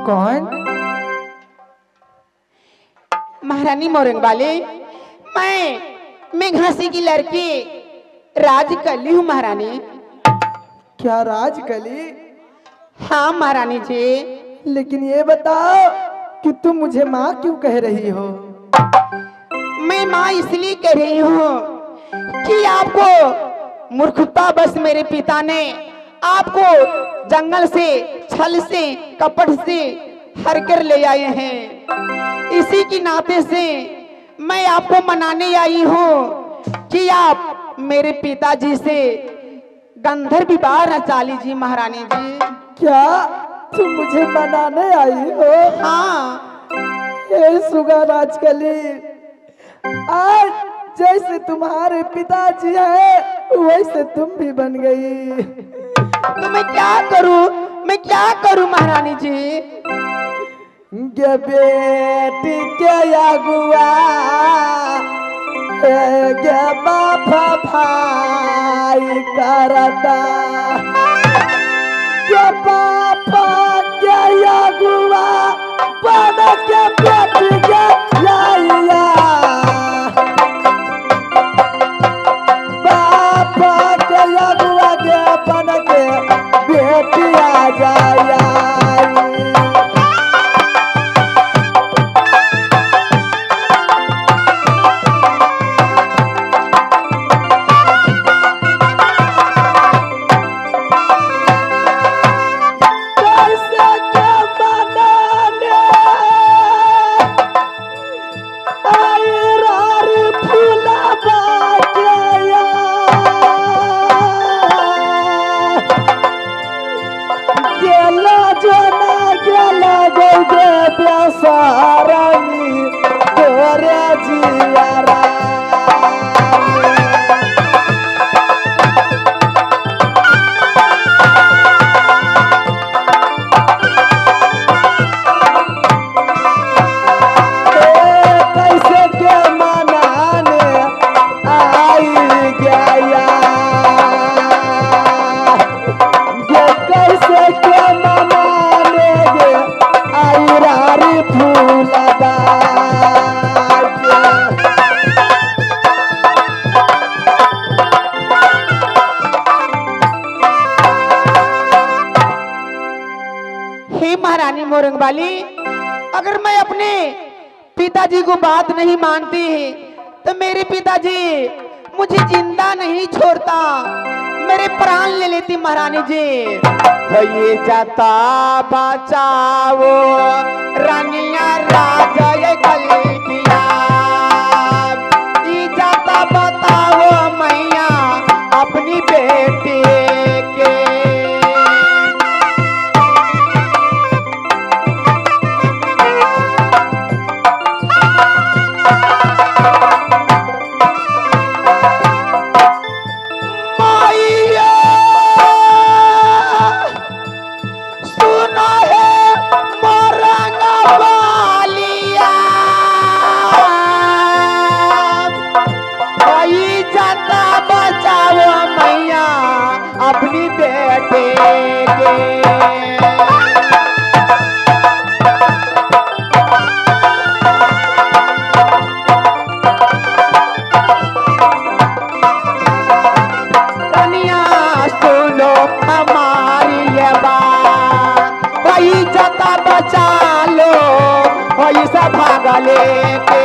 कौन? महारानी मोरंगबाली, मैं घासी की लड़की राजकली हूँ महारानी। क्या राजकली? हाँ महारानी जी। लेकिन ये बताओ कि तुम मुझे माँ क्यों कह रही हो? मैं माँ इसलिए कह रही हूँ कि आपको मूर्खता बस मेरे पिता ने आपको जंगल से छल से कपट से हर कर ले आए हैं। इसी की नाते से मैं आपको मनाने आई हूँ कि आप मेरे पिताजी से गंधर्व विवाह रचा लीजिए महारानी जी। क्या तुम मुझे मनाने आई हो? हाँ। हे सुगा राजकली, आज जैसे तुम्हारे पिताजी है वैसे तुम भी बन गई। तो मैं क्या करूं महारानी जी? गे बेटी के अगुआ गे बापा भाई करता, गे बापा के अगुआ बन के बेटी के लाइया, बापा के अगुआ के बन के बेटी आ जाया। सारनी तोरे जियारा कैसे के मनाने आई गया, ये कैसे के मनाने गे आई रारी फूलदा। हे महारानी मोरंगबाली, अगर मैं अपने पिताजी को बात नहीं मानती तो मेरे पिताजी मुझे जिंदा नहीं छोड़ता, मेरे प्राण ले लेती महारानी जी। ये जाता बचाओ रानिया राजा ये गलतिया, ये जाता बताओ मैया अपनी बेटी के। अपनी बेटे के कन्या सुनो हमारी ये बात, वही जता बचा लो वही सब भाग लेके।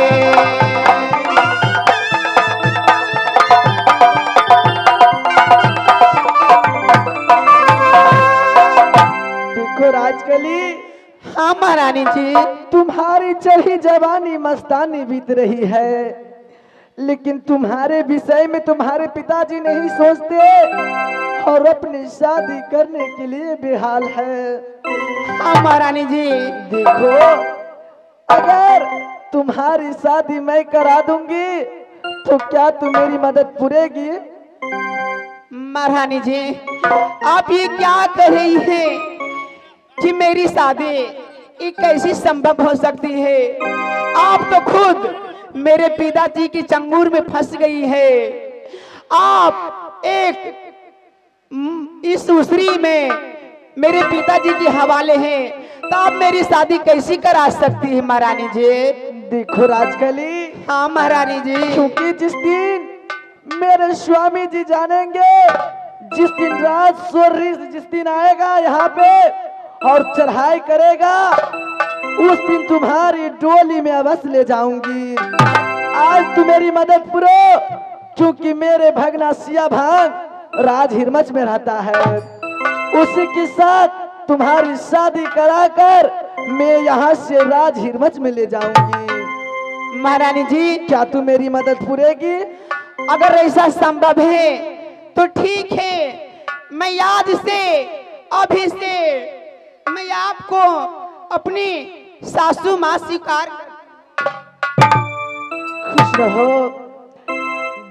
राजकली, हाँ महारानी जी। तुम्हारी चढ़ी जवानी मस्तानी बीत रही है, लेकिन तुम्हारे विषय में तुम्हारे पिताजी नहीं सोचते और अपनी शादी करने के लिए बेहाल है। हाँ महारानी जी। देखो, अगर तुम्हारी शादी मैं करा दूंगी तो क्या तुम मेरी मदद पूरेगी? महारानी जी, आप ये क्या कह रही हैं कि मेरी शादी ये कैसी संभव हो सकती है? आप तो खुद मेरे पिताजी की चंगुल में फंस गई है। आप एक इस उसरी में मेरे पिताजी के हवाले हैं, तो आप मेरी शादी कैसी करा सकती है महारानी जी? देखो राजकली, हाँ महारानी जी। क्योंकि जिस दिन मेरे स्वामी जी जानेंगे, जिस दिन राज सूर्य जिस दिन आएगा यहाँ पे और चढ़ाई करेगा, उस दिन तुम्हारी डोली में अवश्य ले जाऊंगी। आज तू मेरी मदद करो, क्योंकि मेरे भगना सिया भांग राज हिरमच में रहता है। उसी के साथ तुम्हारी शादी कराकर मैं यहाँ से राज हिरमच में ले जाऊंगी। महारानी जी, क्या तू मेरी मदद पूरेगी? अगर ऐसा संभव है तो ठीक है, मैं आज से अभी से मैं आपको अपनी सासू माँ स्वीकार। खुश रहो।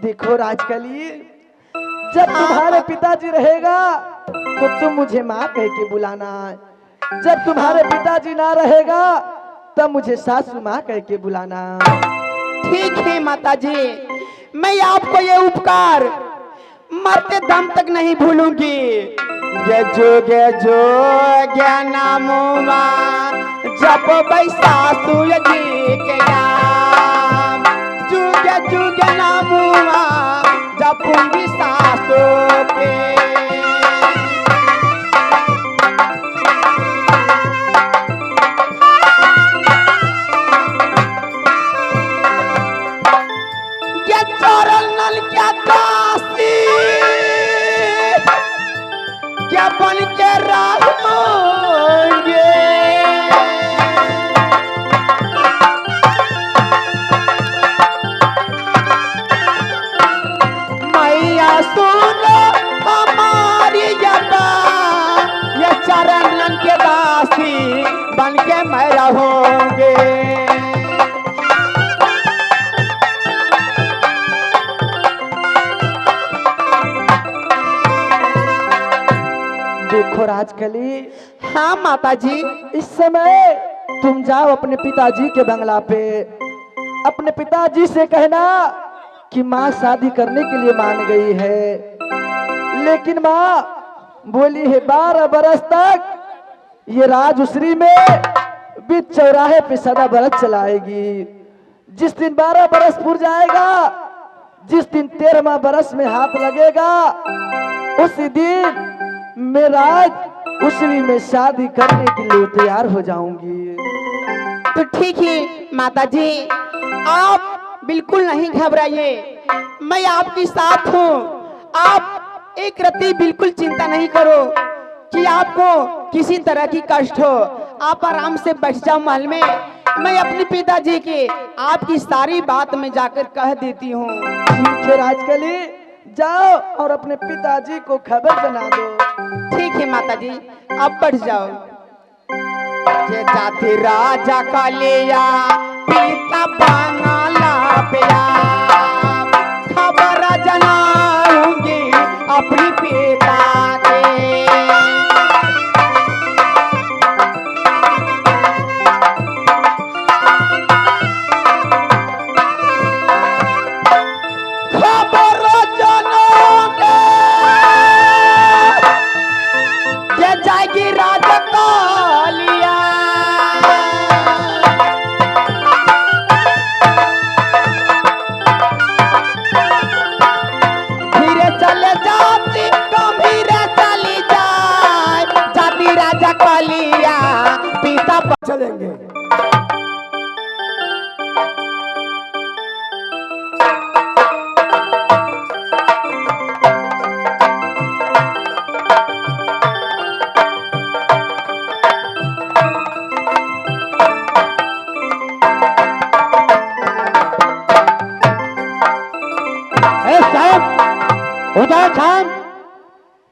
देखो राजकली, जब तुम्हारे पिताजी रहेगा तो तुम मुझे माँ कह के बुलाना, जब तुम्हारे पिताजी ना रहेगा तब मुझे सासू माँ कह के बुलाना। ठीक है माता जी, मैं आपको ये उपकार मरते दम तक नहीं भूलूंगी। जो नामुआ जब सासू जी के नाम, जुग नामुआ जपूंगी सासू के। क्या दासी क्या बन के रहोगे, मैया सुनो हमारी जबा, ये चरणन के दासी बन के मैं रहोगे। देखो राजकली, हाँ माता जी। इस समय तुम जाओ अपने पिताजी के बंगला पे, अपने पिताजी से कहना कि माँ शादी करने के लिए मान गई है, लेकिन माँ बोली है 12 बरस तक ये राजउसरी में बीच चौराहे पे सदा बरस चलाएगी। जिस दिन 12 बरस पूर जाएगा, जिस दिन 13वां बरस में हाथ लगेगा, उसी दिन मैं राज उसरी में शादी करने के लिए तैयार हो जाऊंगी। तो ठीक है माता जी, आप बिल्कुल नहीं घबराइए, मैं आपके साथ हूँ। आप एक रत्ती बिल्कुल चिंता नहीं करो कि आपको किसी तरह की कष्ट हो। आप आराम से बैठ जाओ महल में, मैं अपने पिताजी के आपकी सारी बात में जाकर कह देती हूँ। ठीक है राजकली, जाओ और अपने पिताजी को खबर बना दो। ठीक है माता जी, अब बढ़ जाओ। ये जाति राजा का लिया पिता बंगाला पिया, खबर जनाऊंगी अपनी पिता के। जाएगी राजा कालिया, धीरे चले जाती गंभीरे चली जाए, जाती राजा कालिया पिता चलेंगे।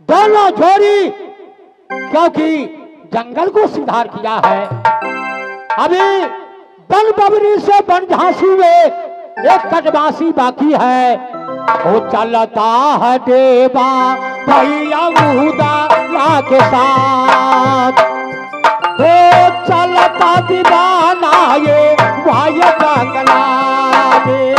दोनों छोरी, क्योंकि जंगल को सुधार किया है। अभी बन बबरी से बन झांसी में एक कटवासी बाकी है। वो चलता है देवा भैया मुदा के साथ, वो चलता दीवाना ये भाई जंगला में।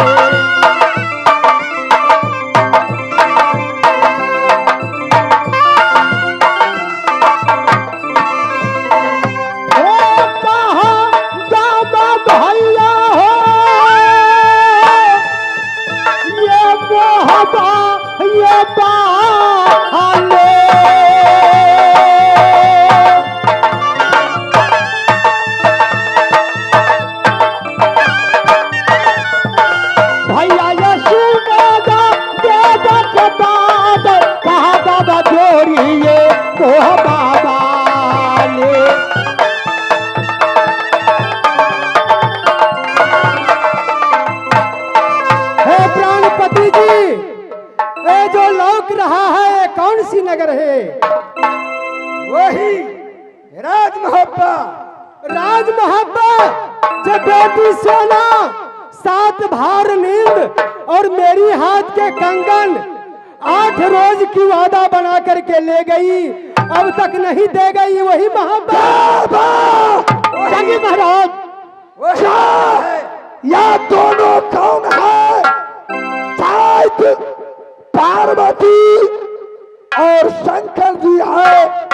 नहीं, राज मोहब्बा। राज मोहब्बत जब बेटी सोना, 7 भार नींद और मेरी हाथ के कंगन 8 रोज की वादा बना करके ले गई, अब तक नहीं दे गई वही मोहब्बत। जंगी महाराज या दोनों कौन है? शायद पार्वती और शंकर जी है।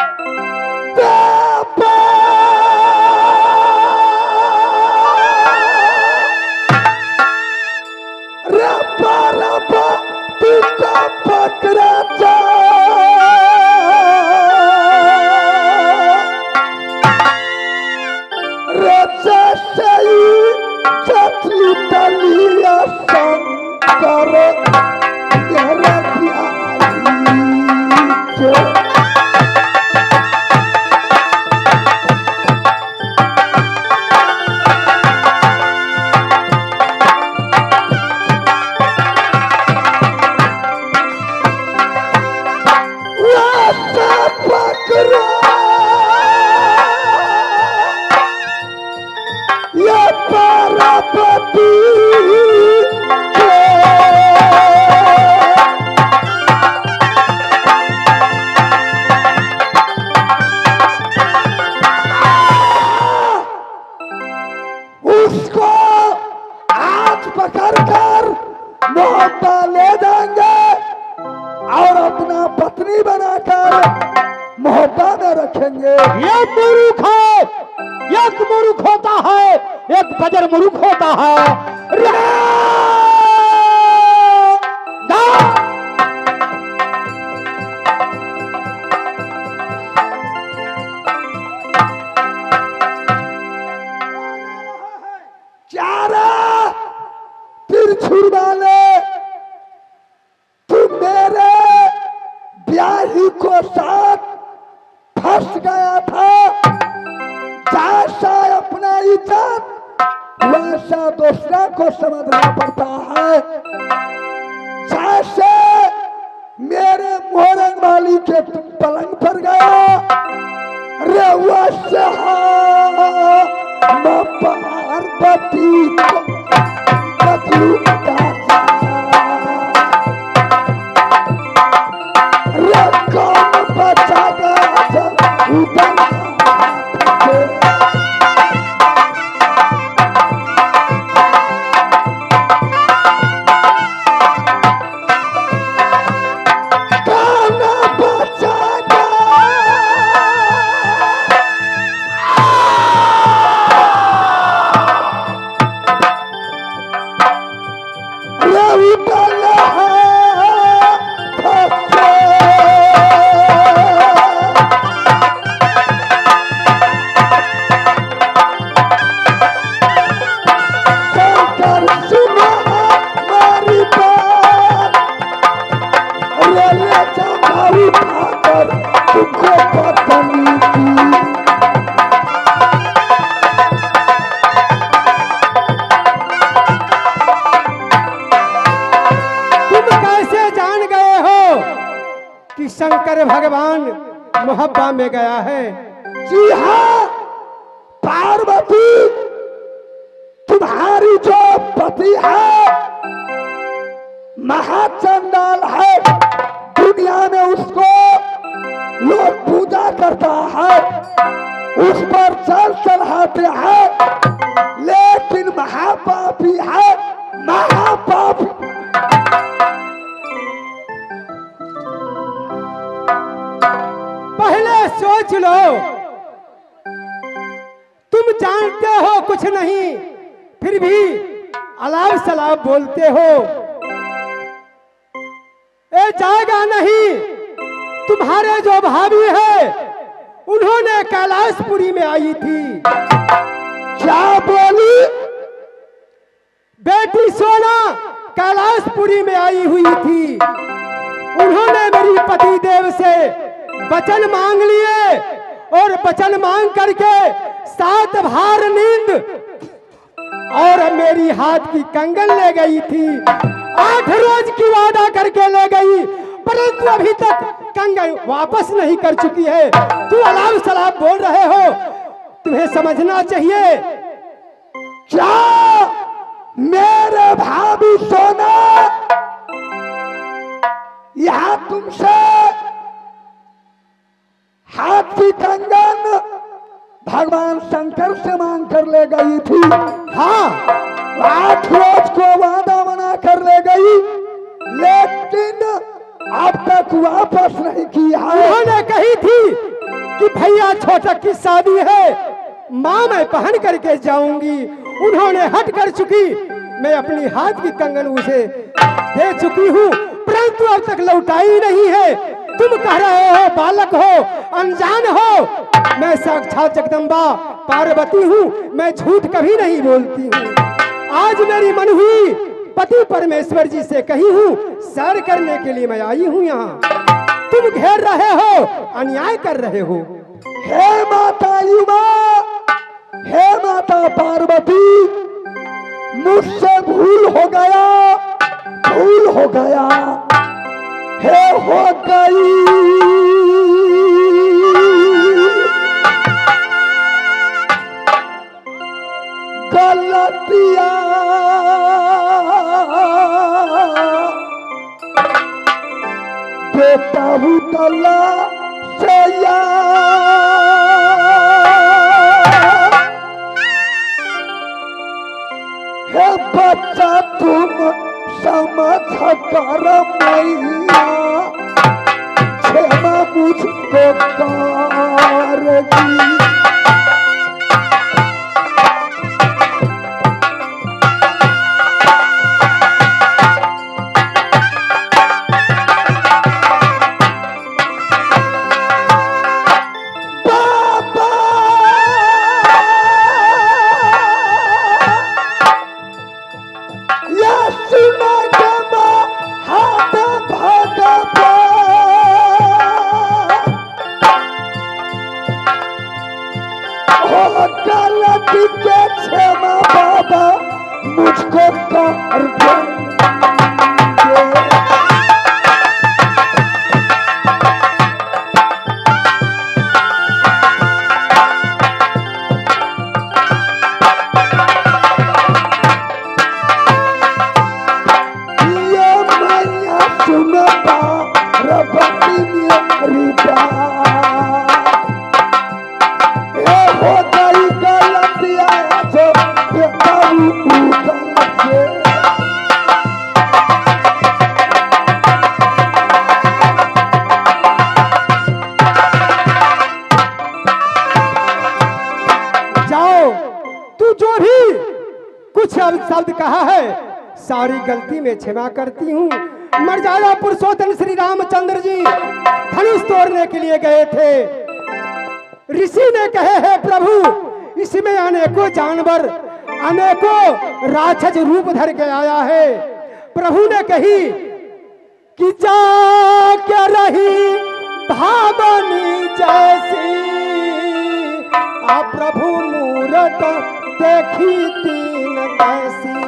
पकड़ा जा रखेंगे। ये मुरुख है, एक मुरुख होता है, एक बजर मुरुख होता है। ब्याही को साथ फंस गया था। जैसा अपना इज्जत वैसा दूसरा को समझना पड़ता है। जैसे मेरे मोरंग वाली के पलंग पर गया रे वैसे मैं पार्वती को बदलू शंकर भगवान मोहब्बा में गया है। जी हाँ पार्वती, तुम्हारी जो पति है महाचंडाल है। दुनिया में उसको लोग पूजा करता है, उस पर जल चढ़ाते हैं, लेकिन महापापी है, महापापी। पहले सोच लो, तुम जानते हो कुछ नहीं, फिर भी अलाव सलाव बोलते हो। ए जाएगा नहीं, तुम्हारे जो भाभी है उन्होंने कैलाशपुरी में आई थी। क्या बोली? बेटी सोना कैलाशपुरी में आई हुई थी। उन्होंने मेरी पति देव से वचन मांग लिए और वचन मांग करके 7 भार नींद और मेरी हाथ की कंगन ले गई थी। 8 रोज की वादा करके ले गई, परंतु अभी तक कंगन वापस नहीं कर चुकी है। तू अलाव सलाब बोल रहे हो, तुम्हें समझना चाहिए। क्या मेरे भाभी सोना यहाँ तुमसे हाथ की कंगन भगवान शंकर से मांग कर ले गई थी? हाँ, 8 रोज को वादा बना कर ले गई, लेकिन अब तक वापस नहीं किया है। उन्होंने कही थी कि भैया छोटक की शादी है, माँ मैं पहन करके जाऊंगी। उन्होंने हट कर चुकी, मैं अपनी हाथ की कंगन उसे दे चुकी हूँ, परंतु अब तक लौटाई नहीं है। तुम कह रहे हो बालक हो, अनजान हो, मैं साक्षात जगदम्बा पार्वती हूँ, मैं झूठ कभी नहीं बोलती हूँ। आज मेरी मन हुई पति परमेश्वर जी से कही हूँ, सैर करने के लिए मैं आई हूँ यहाँ। तुम घेर रहे हो, अन्याय कर रहे हो। हे माता युवा, हे माता पार्वती, मुझसे भूल हो गया, भूल हो गया, हे हो गई गलतियां, बेटा उतला से हे बच्चा तुम समझ कर मैया, क्षमा मुझको कारगी। गलती के क्षमा बाबा मुझको कर दे। ये मैया सुन पार्वती मेरी बात, ये हो गई गलतियां जो बेटा उतल से। जाओ, तू जो भी कुछ शब्द कहा है सारी गलती में क्षमा करती हूँ। मर्यादा पुरुषोत्तम श्री रामचंद्र जी धनुष तोड़ने के लिए गए थे। ऋषि ने कहे है प्रभु इसमें अनेकों जानवर, अनेकों राक्षस रूप धर के आया है। प्रभु ने कही कि जा क्या रही भावनी जैसी, आ प्रभु मूरत देखी तीन कैसी।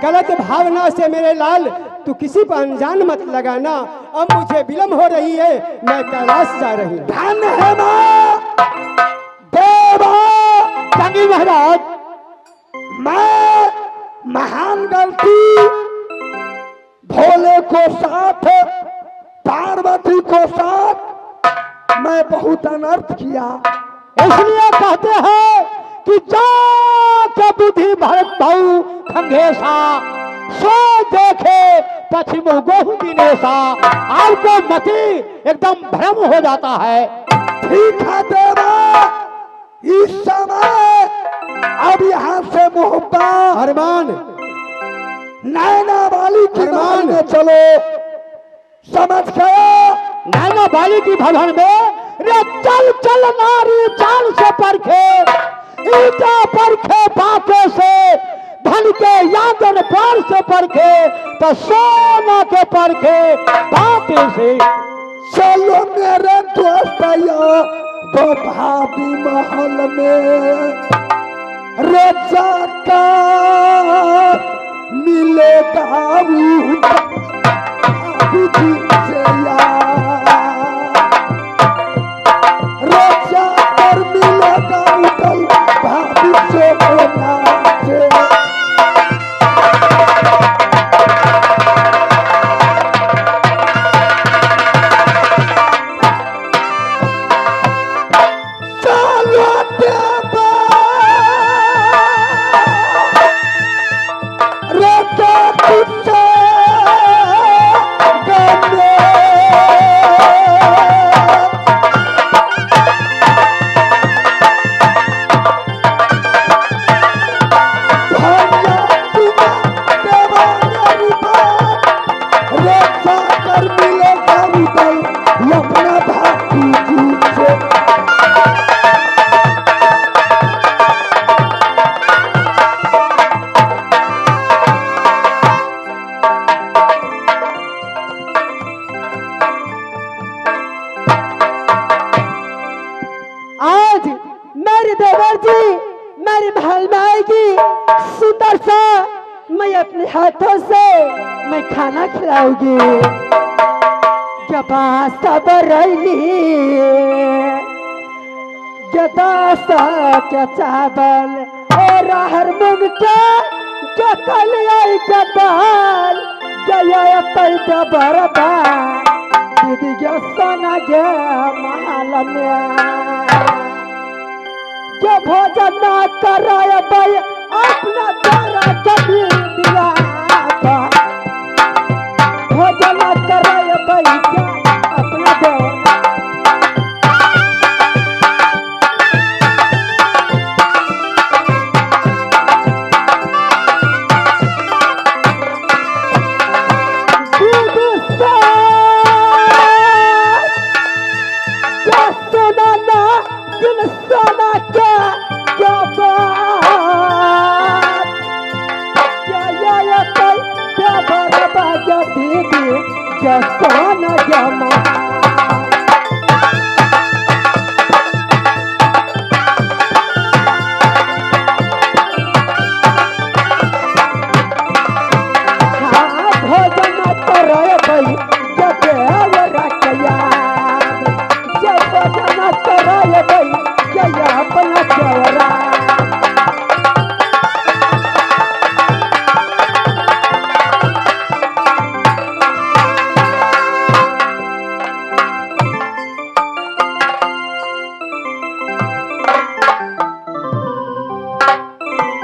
गलत भावना से मेरे लाल तू किसी पर अनजान मत लगाना। अब मुझे विलम्ब हो रही है, मैं कैलाश जा रही हूँ। धन है मां देवा जंगी महाराज, मैं महान गलती भोले को साथ, पार्वती को साथ मैं बहुत अनर्थ किया। इसलिए कहते हैं कि जा बुद्धि भरत भाऊ खंगेसा, सो देखे पश्चिम गोहू दिनेसा। आपको मति एकदम भ्रम हो जाता है। ठीक है देवा, इस समय अब यहाँ से मोहब्बत अरमान नैना वाली की अरमान में चलो, समझ गया? नैना बाली की भवन में रे चल चल नारी चाल से परखे, ईटा परखे बाके से, धन के यादन पार से परखे, तो सोना के परखे बाके से। चलो मेरे दोस्त वो भाभी महल में रोजा का मिलेगा भाभी जी से यार रोजा कर मिलेगा उठल भाभी से नाचे अपना भाभी जी से आज मेरी देवर जी मेरी भाई की सुंदर सा मैं अपने हाथों से मैं खाना खिलाऊंगी। सबरैली गदासा के चावल और हर मुंग के कलियाई के दाल गया पैदा बरदा दीदी के सोना के महल में के भोजन ना कराया भाई अपना द्वारा कभी दिया भोजन ना कराया भाई क्या अपना द्वारा दीदी क्या सोना क्या